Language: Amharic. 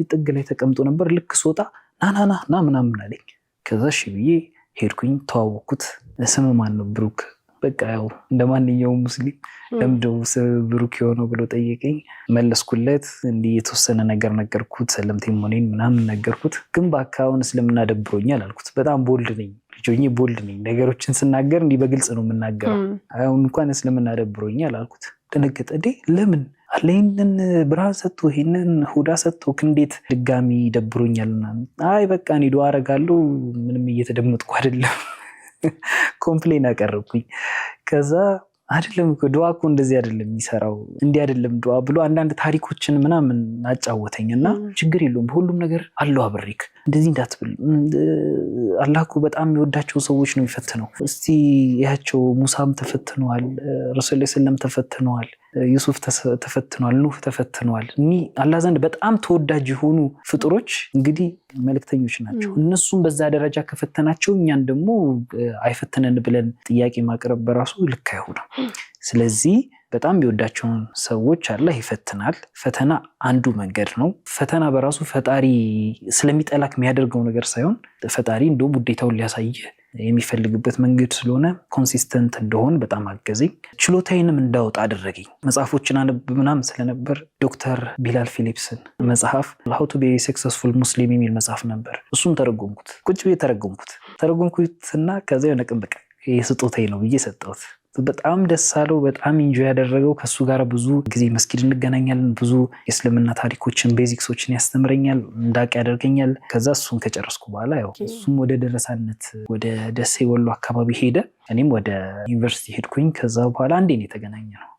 ጥግ ላይ ተቀምጦ ነበር። ልክ ስወጣ ና ምናምን አለኝ። ከዛ እሺ ብዬ ሄድኩኝ፣ ተዋወቅኩት። ስም ማን ነው? ብሩክ። በቃ ያው እንደማንኛውም ሙስሊም ለምንድነው ብሩክ የሆነው ብሎ ጠየቀኝ። መለስኩለት። እንዲህ የተወሰነ ነገር ነገርኩት፣ ሰለምቴ መሆኔን ምናምን ነገርኩት። ግን በአካባቢውን እስልምና ደብሮኛል አልኩት። በጣም ቦልድ ነኝ፣ ልጆኜ ቦልድ ነኝ። ነገሮችን ስናገር እንዲህ በግልጽ ነው የምናገረው። አሁን እንኳን እስልምና ደብሮኛል አልኩት። ደነገጠ። ለምን አለ ይህንን ብርሃን ሰጥቶ ይህንን ሁዳ ሰጥቶ እንዴት ድጋሚ ደብሮኛል? አይ በቃ እኔ ዱዓ አደርጋለሁ፣ ምንም እየተደመጥኩ አይደለም። ኮምፕሌን አቀረብኩኝ። ከዛ አይደለም እኮ ዱዓ እኮ እንደዚህ አይደለም የሚሰራው፣ እንዲህ አይደለም ዱዓ ብሎ አንዳንድ ታሪኮችን ምናምን አጫወተኝና ችግር የለውም በሁሉም ነገር አለው አብሬክ፣ እንደዚህ እንዳትብል፣ አላህ እኮ በጣም የሚወዳቸው ሰዎች ነው የሚፈትነው። እስቲ ያቸው ሙሳም ተፈትነዋል፣ ረሱል ሰለም ተፈትነዋል፣ ዩሱፍ ተፈትነዋል፣ ኑህ ተፈትነዋል። አላህ ዘንድ በጣም ተወዳጅ የሆኑ ፍጡሮች እንግዲህ መልእክተኞች ናቸው። እነሱም በዛ ደረጃ ከፈተናቸው እኛን ደግሞ አይፈትነን ብለን ጥያቄ ማቅረብ በራሱ ልክ አይሆንም። ስለዚህ በጣም የሚወዳቸውን ሰዎች አላህ ይፈትናል። ፈተና አንዱ መንገድ ነው። ፈተና በራሱ ፈጣሪ ስለሚጠላክ የሚያደርገው ነገር ሳይሆን ፈጣሪ እንደውም ውዴታውን ሊያሳየ የሚፈልግበት መንገድ ስለሆነ ኮንሲስተንት እንደሆን በጣም አገዘኝ። ችሎታዬንም እንዳወጣ አደረገኝ። መጽሐፎችን አነብ ምናምን ስለነበር ዶክተር ቢላል ፊሊፕስን መጽሐፍ How to be a successful Muslim የሚል መጽሐፍ ነበር። እሱን ተረጎምኩት። ቁጭ ብዬ ተረጎምኩትና ከዛ የሆነ ቀን በቃ የስጦታዬ ነው ብዬ ሰጠሁት። በጣም ደስ አለው። በጣም ኢንጆይ ያደረገው። ከሱ ጋር ብዙ ጊዜ መስጊድ እንገናኛለን። ብዙ የእስልምና ታሪኮችን ቤዚክሶችን ያስተምረኛል፣ እንዳቅ ያደርገኛል። ከዛ እሱን ከጨረስኩ በኋላ ያው እሱም ወደ ደረሳነት ወደ ደሴ ወሎ አካባቢ ሄደ፣ እኔም ወደ ዩኒቨርሲቲ ሄድኩኝ። ከዛ በኋላ አንዴ ነው የተገናኘነው።